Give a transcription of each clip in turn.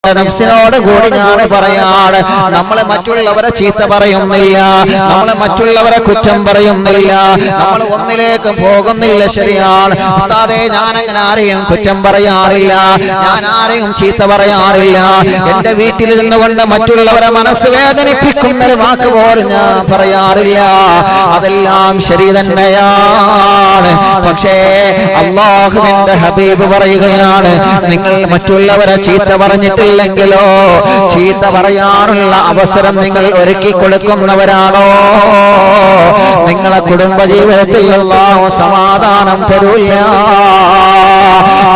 നഫ്സിനോട് കൂടി ഞാൻ പറയാണ്, നമ്മളെ മറ്റുള്ളവരെ ചീത്ത പറയുന്നില്ല, നമ്മളെ മറ്റുള്ളവരെ കുറ്റം പറയുന്നില്ല, നമ്മൾ ഒന്നിലേക്ക് പോകുന്നില്ല. ശരിയാണ് ഉസ്താദേ, ഞാൻ അങ്ങനെ ആരെയും കുറ്റം പറയാറില്ല, ഞാൻ ആരെയും ചീത്ത പറയാറില്ല. എന്റെ വീട്ടിൽ ഇരുന്നുകൊണ്ട് മറ്റുള്ളവരെ മനസ്സ് വേദനിപ്പിക്കുന്ന ഒരു വാക്ക് പോലും ഞാൻ പറയാറില്ല. അതെല്ലാം ശരി തന്നെയാണ്. പക്ഷേ അല്ലാഹുവിന്റെ ഹബീബ് പറയുകയാണ്, നിങ്ങൾ മറ്റുള്ളവരെ ചീത്ത പറഞ്ഞിട്ടില്ലെങ്കിലോ ചീത്ത പറയാനുള്ള അവസരം നിങ്ങൾ ഒരുക്കി കൊടുക്കുന്നവരാണോ, നിങ്ങളെ കുടുംബജീവിതത്തിൽ അല്ലാഹു സമാധാനം തരൂല്ല.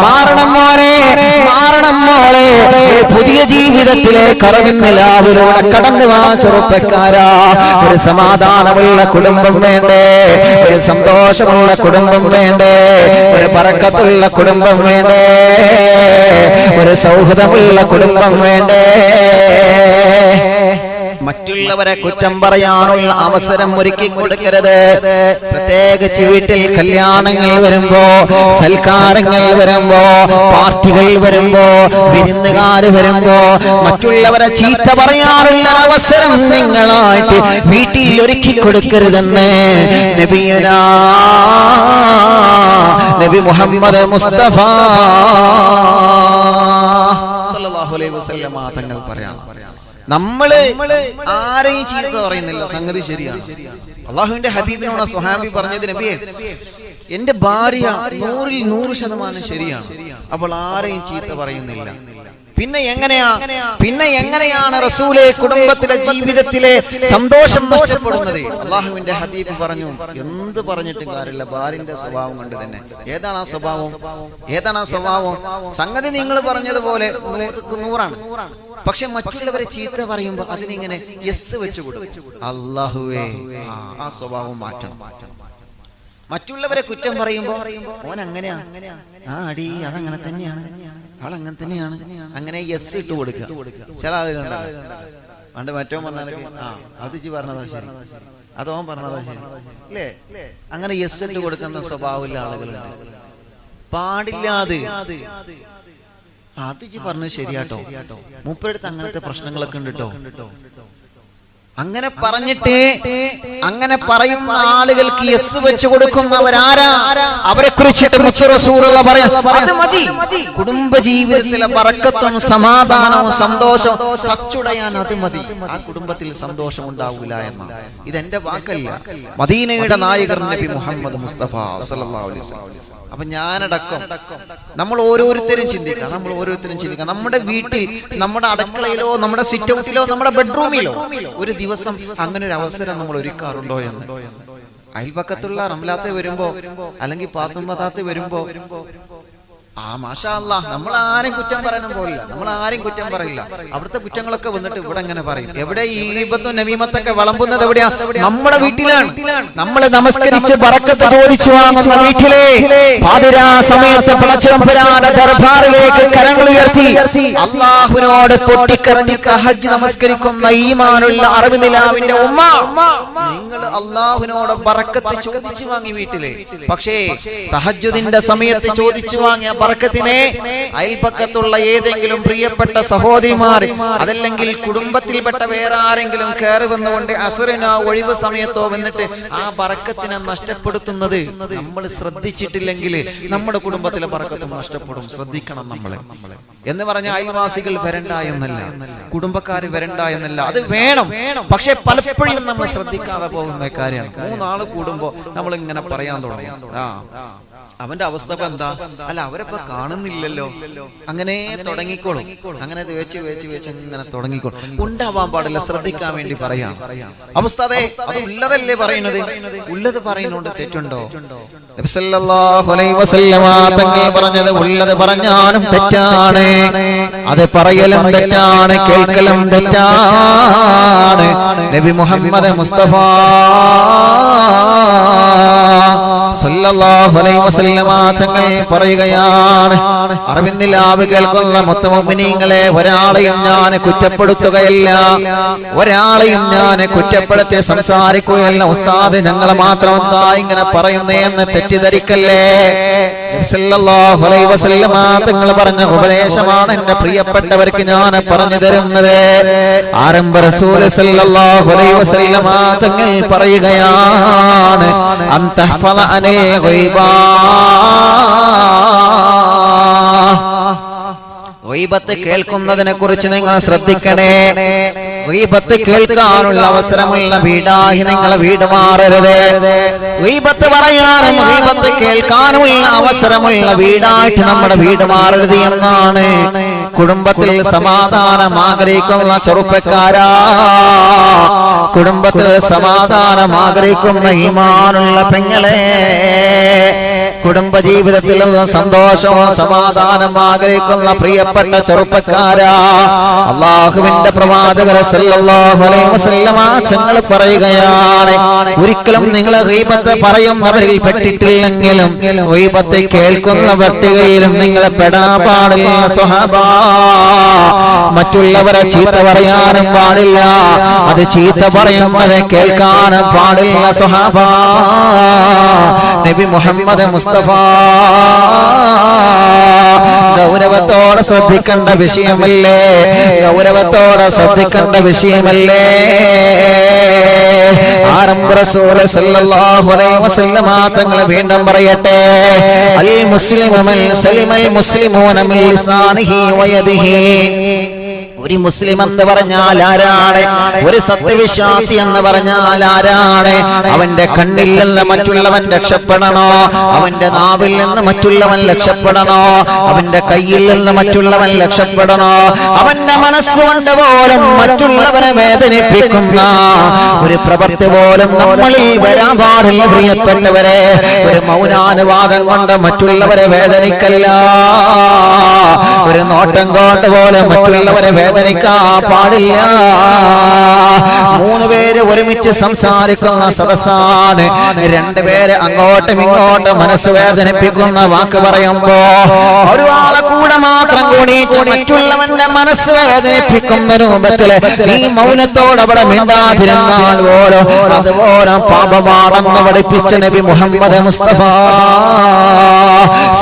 മാറണം മോനെ, മാറണം മോളെ, പുതിയ ജീവിതത്തിലേക്ക് അറിവിന്നിലാവിലൂടെ കടന്നു വാ ചെറുപ്പക്കാരാ. ഒരു സമാധാനമുള്ള കുടുംബം വേണ്ടേ, ഒരു സന്തോഷമുള്ള കുടുംബം വേണ്ടേ, ഒരു ബറക്കത്തുള്ള കുടുംബം വേണ്ടേ, ഒരു സൗഹൃദമുള്ള കുടുംബം വേണ്ടേ. മറ്റുള്ളവരെ കുറ്റം പറയാനുള്ള അവസരം ഒരുക്കി കൊടുക്കരുത്. പ്രത്യേകിച്ച് വീട്ടിൽ കല്യാണങ്ങൾ വരുമ്പോ, സൽക്കാരങ്ങൾ വരുമ്പോ, പാർട്ടികൾ വരുമ്പോ, വിരുന്നുകാർ വരുമ്പോ മറ്റുള്ളവരെ ചീത്ത പറയാനുള്ള അവസരം നിങ്ങളായിട്ട് വീട്ടിൽ ഒരുക്കി കൊടുക്കരുതെന്ന് നബിയുനാ നബി മുഹമ്മദ് മുസ്തഫ സല്ലല്ലാഹു അലൈഹി വസല്ലം തങ്ങൾ പറയാണ്, നമ്മള് ആരെയും ചീത്ത പറയുന്നില്ല, സംഗതി ശരിയാണ്. അള്ളാഹുവിന്റെ ഹബീബിനോട് സ്വഹാബി പറഞ്ഞത്, നബിയെ എന്റെ ഭാര്യ 100% ശരിയാണ്, അപ്പോൾ ആരെയും ചീത്ത പറയുന്നില്ല. പിന്നെ എങ്ങനെയാണ് റസൂലേ കുടുംബത്തിലെ ജീവിതത്തിലെ സന്തോഷം നഷ്ടപ്പെടുന്നത്? അള്ളാഹുവിന്റെ ഹബീബ് പറഞ്ഞു, എന്ത് പറഞ്ഞിട്ടും കാര്യമില്ല, ഭാര്യന്റെ സ്വഭാവം കൊണ്ട് തന്നെ. ഏതാണ് ആ സ്വഭാവം? സംഗതി നിങ്ങൾ പറഞ്ഞതുപോലെ 100%. പക്ഷെ മറ്റുള്ളവരെ ചീത്ത പറയുമ്പോ അതിനിങ്ങനെ യെസ് വെച്ചു കൊടുക്കും. അല്ലാഹുവേ, ആ സ്വഭാവം മാറ്റണം. മറ്റുള്ളവരെ കുറ്റം പറയുമ്പോ ഓൻ അങ്ങനെയാ, ആ അടി അതങ്ങനെ തന്നെയാണ്, അവളങ്ങനെ തന്നെയാണ്, അങ്ങനെ യെസ് ഇട്ട് കൊടുക്കുക. ചില ആളുകളുണ്ടല്ലോ, പണ്ട് മറ്റോ പറഞ്ഞാലൊക്കെ അത് ജി പറഞ്ഞതാ ശരി, അതോ പറഞ്ഞതാ ശരി, അല്ലേ? അങ്ങനെ യെസ് ഇട്ട് കൊടുക്കുന്ന സ്വഭാവമുള്ള ആളുകളുണ്ട്. പാടില്ലാതെ അത് ജി പറഞ്ഞത് ശരിയാട്ടോ, മൂപ്പരടുത്ത് അങ്ങനത്തെ പ്രശ്നങ്ങളൊക്കെ ഉണ്ട് കേട്ടോ. അങ്ങനെ പറഞ്ഞിട്ട് അങ്ങനെ പറയുന്ന ആളുകൾക്ക് യെസ് വെച്ച് കൊടുക്കുന്നവരാരാ? അവരെ കുറിച്ചിട്ട് മുത്ത് റസൂലുള്ള പറയാ, അത് മതി, കുടുംബജീവിതത്തിലെ ബറക്കത്തും സമാധാനവും സന്തോഷവും കച്ചുടയാൻ അത് മതി, ആ കുടുംബത്തിൽ സന്തോഷം ഉണ്ടാവില്ല എന്നാണ്. ഇതെന്റെ വാക്കല്ല, മദീനയുടെ നായകർ നബി മുഹമ്മദ് മുസ്തഫ സല്ലല്ലാഹു അലൈഹി വസല്ലം. അപ്പൊ ഞാനടക്കം നമ്മൾ ഓരോരുത്തരും ചിന്തിക്കാം, നമ്മുടെ വീട്ടിൽ, നമ്മുടെ അടുക്കളയിലോ, നമ്മുടെ സിറ്റ് ഔട്ടിലോ, നമ്മുടെ ബെഡ്റൂമിലോ ഒരു ദിവസം അങ്ങനെ ഒരു അവസരം നമ്മൾ ഒരുക്കാറുണ്ടോ എന്ന്. അയൽപക്കത്തുള്ള റംലാത്തെ വരുമ്പോ, അല്ലെങ്കിൽ പാത്തുമ്പതാത്ത് വരുമ്പോ, മാഷാ അല്ലാഹ്, നമ്മൾ ആരെയും കുറ്റം പറയാനും പോലില്ല, നമ്മൾ ആരെയും കുറ്റം പറയില്ല. അവിടുത്തെ കുറ്റങ്ങളൊക്കെ വന്നിട്ട് ഇവിടെ എങ്ങനെ പറയും? എവിടെ ഈ ഗീബത്തും നമീമത്തൊക്കെ വിളമ്പുന്നത് എവിടെയാ? നമ്മുടെ വീട്ടിലാണ്. നമ്മൾ നമസ്കരിച്ച് ബറക്കത്ത് ചോദിച്ചു വാങ്ങുന്ന വീട്ടിലെ പാതിരാ സമയത്ത് പടച്ചതമ്പുരാന്റെ ദർബാറിലേക്ക് കരങ്ങൾ ഉയർത്തി അല്ലാഹുവിനോട് പൊട്ടിക്കരഞ്ഞ് തഹജ്ജുദ് നമസ്കരിക്കുന്ന ഈമാനുള്ള അറിവ് നിലാവിന്റെ ഉമ്മ, നിങ്ങൾ അല്ലാഹുവിനോട് ബറക്കത്ത് ചോദിച്ചു വാങ്ങി വീട്ടിലെ. പക്ഷേ തഹജ്ജുദിന്റെ സമയത്ത് ചോദിച്ചു വാങ്ങിയ ബറക്കത്തിനെ അയൽപക്കത്തുള്ള ഏതെങ്കിലും പ്രിയപ്പെട്ട സഹോദരിമാർ, അതല്ലെങ്കിൽ കുടുംബത്തിൽപ്പെട്ട വേറെ ആരെങ്കിലും കയറി വന്നുകൊണ്ട് അസറിനോ ഒഴിവ് സമയത്തോ വന്നിട്ട് ആ ബറക്കത്തിനെ നഷ്ടപ്പെടുത്തുന്നത് നമ്മൾ ശ്രദ്ധിച്ചിട്ടില്ലെങ്കിൽ നമ്മുടെ കുടുംബത്തിലെ ബറക്കത്തും നഷ്ടപ്പെടും. ശ്രദ്ധിക്കണം നമ്മളെ എന്ന് പറഞ്ഞ അയൽവാസികൾ വരണ്ട എന്നല്ല, കുടുംബക്കാർ വരണ്ട എന്നല്ല, അത് വേണം. പക്ഷെ പലപ്പോഴും നമ്മൾ ശ്രദ്ധിക്കാതെ പോകുന്ന കാര്യമാണ്. 3 ആള് കൂടുമ്പോ നമ്മൾ ഇങ്ങനെ പറയാൻ തുടങ്ങും, അവന്റെ അവസ്ഥ എന്താ, അല്ല അവരപ്പോ കാണുന്നില്ലല്ലോ, അങ്ങനെ തുടങ്ങിക്കോളും. അങ്ങനെ വേച്ച് ഇങ്ങനെ തുടങ്ങിക്കോളും. ഉണ്ടാവാൻ പാടില്ല, ശ്രദ്ധിക്കാൻ വേണ്ടി പറയാം. അവസ്ഥതെ അത് ഉള്ളതല്ലേ പറയുന്നത്, ഉള്ളത് പറയുന്നോണ്ട് തെറ്റുണ്ടോ? നബി സല്ലല്ലാഹു അലൈഹി വസല്ലം തങ്ങൾ പറഞ്ഞത് ഉള്ളത് പറഞ്ഞാലും തെറ്റാണ്, അത് പറയലും തെറ്റാണ്, കേൾക്കലും തെറ്റാണ്. നബി മുഹമ്മദ് മുസ്തഫ സല്ലല്ലാഹു അലൈഹി വസല്ലമ തങ്ങൾ പറയുകയാണ്, അറിവിന്നിലാവ് കേൾക്കുന്ന മൊത്ത മുഅ്മിനീങ്ങളെ, ഒരാളെയും ഞാൻ കുറ്റപ്പെടുത്തുകയില്ല, ഒരാളെയും ഞാൻ കുറ്റപ്പെടുത്തി സംസാരിക്കുകയല്ല. ഉസ്താദ് ഞങ്ങളെ മാത്രം എന്താ ഇങ്ങനെ പറയുന്നേ എന്ന് തെറ്റിദ്ധരിക്കല്ലേ. സല്ലല്ലാഹു അലൈഹി വസല്ലമ തങ്ങൾ പറഞ്ഞ ഉപദേശമാണ് എന്റെ പ്രിയപ്പെട്ടവർക്ക് ഞാൻ പറഞ്ഞു തരുന്നത്. ആരംഭ റസൂൽ സല്ലല്ലാഹു അലൈഹി വസല്ലമ തങ്ങൾ പറയുകയാണ്, അൻതഹ്ഫള അനിൽ ഗൈബാ, ഗൈബത്ത് കേൾക്കുന്നതിനെ കുറിച്ച് നിങ്ങൾ ശ്രദ്ധിക്കണേ. ഗൈബത്ത് കേൾക്കാനുള്ള അവസരമുള്ള വീടായി നിങ്ങളെ വീട് മാറരുത്. ഗൈബത്ത് പറയാനും ഗൈബത്ത് കേൾക്കാനുമുള്ള അവസരമുള്ള വീടായിട്ട് നമ്മുടെ വീട് മാറരുത് എന്നാണ് കുടുംബത്തിൽ സമാധാനം ആഗ്രഹിക്കുന്ന ചെറുപ്പക്കാരാ, കുടുംബത്തിൽ സമാധാനം ആഗ്രഹിക്കുന്ന ഈമാനുള്ള പെങ്ങളെ, കുടുംബജീവിതത്തിലുള്ള സന്തോഷവും സമാധാനം ആഗ്രഹിക്കുന്ന പ്രിയപ്പെട്ട ചെറുപ്പക്കാരാ, അല്ലാഹുവിന്റെ പ്രവാചകർ സല്ലല്ലാഹു അലൈഹി വസല്ലമ തങ്ങൾ പറയുകയാണ്, ഒരിക്കലും നിങ്ങൾ ഗൈബത്ത് പറയുന്നവരിൽ പെട്ടിട്ടില്ലെങ്കിലും ഗൈബത്ത് കേൾക്കുന്ന പട്ടികയിലും നിങ്ങൾ പെടാൻ പാടില്ല സ്വഹാബാ. മറ്റുള്ളവരെ ചീത്ത പറയാനും പാടില്ല, അത് ചീത്ത പറയുന്നത് കേൾക്കാനും പാടില്ല സ്വഹാബാ. നബി മുഹമ്മദ് മുസ്തഫ ഗൗരവത്തോടെ ശ്രദ്ധിക്കേണ്ട വിഷയമല്ലേ, ഗൗരവത്തോടെ ശ്രദ്ധിക്കേണ്ട വിഷയമല്ലേ. ആരംഭ റസൂൽ സല്ലല്ലാഹു അലൈഹി വസല്ലമ തങ്ങൾ വീണ്ടും പറയട്ടെ, അൽ മുസ്ലിമു മൻ സലിമൽ മുസ്ലിമൂന മിൻ ലിസാനിഹി വയദിഹി. ഒരു മുസ്ലിം എന്ന് പറഞ്ഞാൽ ആരാണ്? ഒരു സത്യവിശ്വാസി എന്ന് പറഞ്ഞാൽ ആരാണ്? അവന്റെ കണ്ണിൽ നിന്ന് മറ്റുള്ളവൻ രക്ഷപ്പെടണോ, അവന്റെ നാവിൽ നിന്ന് മറ്റുള്ളവൻ രക്ഷപ്പെടണോ, അവന്റെ കയ്യിൽ നിന്ന് മറ്റുള്ളവൻ രക്ഷപ്പെടണോ, അവന്റെ മനസ്സുകൊണ്ട് പോലും മറ്റുള്ളവരെ വേദനിപ്പിക്കുന്ന ഒരു പ്രവൃത്തി പോലും നമ്മളിൽ വരാൻ പാടില്ല പ്രിയപ്പെട്ടവരെ. ഒരു മൗനാനുവാദം കൊണ്ട് മറ്റുള്ളവരെ വേദനിക്കല്ല, ഒരു നോട്ടം കൊണ്ട് പോലും മറ്റുള്ളവരെ വേദനിക്കാൻ പാടില്ല. മൂന്ന് പേര് ഒരുമിച്ച് സംസാരിക്കുന്ന സദസ്സാണ്, രണ്ടുപേര് അങ്ങോട്ടും ഇങ്ങോട്ടും മനസ്സ് വേദനിപ്പിക്കുന്ന വാക്ക് പറയുമ്പോ ഒരാളെ കൂടെ മാത്രം കൂടിയിട്ട് മറ്റുള്ളവന്റെ മനസ്സ് വേദനിപ്പിക്കുന്ന രൂപത്തില് ഈ മൗനത്തോട് അവിടെ മിണ്ടാതിരുന്നാൽ പോലും അതുപോലെ പാപമാണെന്ന് പഠിപ്പിച്ച നബി മുഹമ്മദ് മുസ്തഫ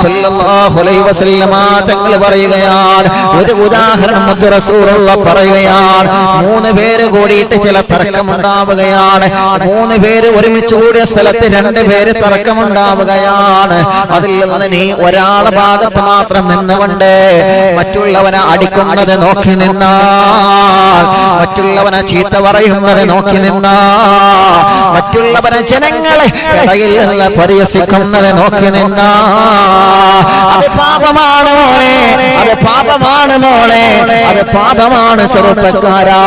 സല്ലല്ലാഹു അലൈഹി വസല്ലമ തങ്ങൾ പറയുകയാണ്, ഒരു ഉദാഹരണം റസൂലുള്ള പറയുകയാണ്, മൂന്ന് പേര് കൂടിയിട്ട് ചില തർക്കമുണ്ടാവുകയാണ്, മൂന്ന് പേര് ഒരുമിച്ച് കൂടിയ സ്ഥലത്ത് രണ്ടുപേര് തർക്കമുണ്ടാവുകയാണ്. അതിൽ നിന്ന് നീ ഒരാളുടെ ഭാഗത്ത് മാത്രം നിന്നുകൊണ്ട് മറ്റുള്ളവനെ അടിക്കുന്നത് നോക്കി നിന്നാൽ, മറ്റുള്ളവനെ ചീത്ത പറയുന്നത് നോക്കി നിന്നാൽ, മറ്റുള്ളവനെ ജനങ്ങളെ ഇടയിൽ നിന്ന് പരിഹസിക്കുന്നത് നോക്കി നിന്നാൽ അത് പാപമാണ് മോനെ, അത് പാപമാണ് മോളെ, അത് പാപമാണ് ചെറുപ്പക്കാരാ.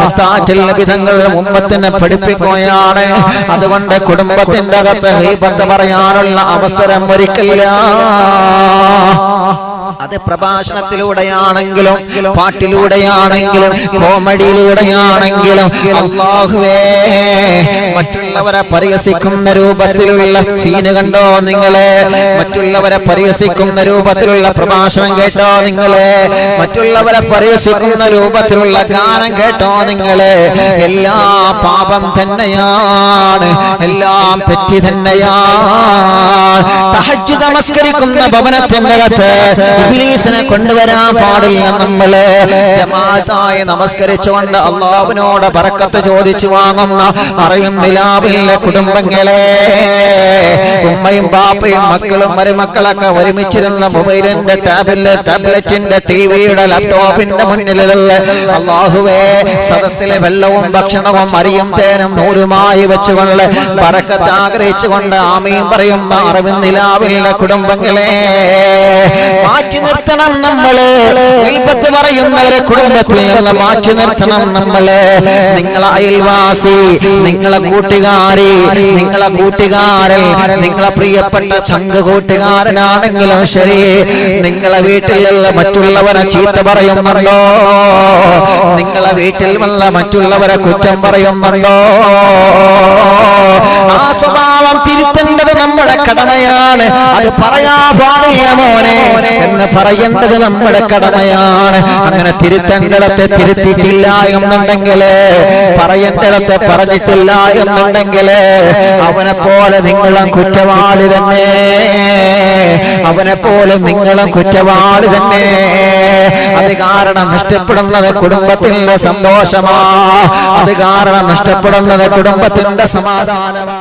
മുത്താറ്റിൽ വിധങ്ങൾ ഉമ്മത്തിനെ പഠിപ്പിക്കുകയാണ്. അതുകൊണ്ട് കുടുംബത്തിന്റെ അകത്ത് ഗീബത്ത് പറയാനുള്ള അവസരം ഒരിക്കലില്ല. അത് പ്രഭാഷണത്തിലൂടെയാണെങ്കിലും പാട്ടിലൂടെയാണെങ്കിലും കോമഡിയിലൂടെയാണെങ്കിലും അല്ലാഹുവേ മറ്റുള്ളവരെ പരിഹസിക്കുന്ന രൂപത്തിലുള്ള സീന് കണ്ടോ നിങ്ങളെ, മറ്റുള്ളവരെ പരിഹസിക്കുന്ന രൂപത്തിലുള്ള പ്രഭാഷണം കേട്ടോ നിങ്ങളെ, മറ്റുള്ളവരെ പരിഹസിക്കുന്ന രൂപത്തിലുള്ള ഗാനം കേട്ടോ നിങ്ങളെ, എല്ലാം പാപം തന്നെയാണ്, എല്ലാം തെറ്റി തന്നെയാണ്. തഹജ്ജുദ് നമസ്കരിക്കുന്ന ഭവനത്തിന്റെ അകത്ത് ഇബ്ലീസിനെ കൊണ്ടുവരാൻ പാടില്ല. നമ്മള് ജമാഅത്തായി നമസ്കരിച്ചുകൊണ്ട് അല്ലാഹുവിനോട് ബറക്കത്ത് ചോദിച്ചു വാങ്ങുന്ന അറിയും നിലാവില്ല കുടുംബങ്ങളെ, ഉമ്മയും ബാപ്പയും മക്കളും മരുമക്കളൊക്കെ ഒരുമിച്ചിരുന്ന മൊബൈലിന്റെ ടാബ്ലറ്റിന്റെ ടിവിയുടെ ലാപ്ടോപ്പിന്റെ മുന്നിലുള്ള അല്ലാഹുവേ സദസ്സിലെ വെള്ളവും ഭക്ഷണവും അരിയും തേനും നൂലുമായി വെച്ചുകൊണ്ട് ബറക്കത്ത് ആഗ്രഹിച്ചുകൊണ്ട് ആമീൻ പറയുന്ന അറിവിൻ നിലാവില്ല കുടുംബങ്ങളെ, മാറ്റി നിർത്തണം നമ്മള്. ഗീബത്ത് പറയുന്നവരെ കുടുംബത്തിൽ നിന്ന് മാറ്റി നിർത്തണം നമ്മള്. നിങ്ങളെ അയൽവാസി, നിങ്ങളെ കൂട്ടുകാരി, നിങ്ങളെ കൂട്ടുകാരൻ, നിങ്ങളെ പ്രിയപ്പെട്ട ചങ്ക് കൂട്ടുകാരനാണെങ്കിലും ശരി, നിങ്ങളെ വീട്ടിലുള്ള മറ്റുള്ളവരെ ചീത്ത പറയുന്നുണ്ടോ, നിങ്ങളെ വീട്ടിൽ വന്ന മറ്റുള്ളവരെ കുറ്റം പറയുന്നുണ്ടോ, ആ സ്വഭാവം തിരുത്തേണ്ടത് നമ്മുടെ കടമയാണ്. അത് പറയാ പാടില്ല മോനെ എന്ന് പറയേണ്ടത് നമ്മുടെ കടമയാണ്. അങ്ങനെ തിരുത്തേണ്ടിടത്തെ തിരുത്തിയിട്ടില്ല എന്നുണ്ടെങ്കിൽ, പറയേണ്ടിടത്തെ പറഞ്ഞിട്ടില്ല എന്നുണ്ടെങ്കിൽ, അവനെ പോലെ നിങ്ങളും കുറ്റവാളി തന്നെ, അവനെ പോലെ നിങ്ങളും കുറ്റവാളി തന്നെ. അത് കാരണം നഷ്ടപ്പെടുന്നത് കുടുംബത്തിന്റെ സന്തോഷമാ, അത് കാരണം നഷ്ടപ്പെടുന്നത് കുടുംബത്തിന്റെ സമാധാനമാ.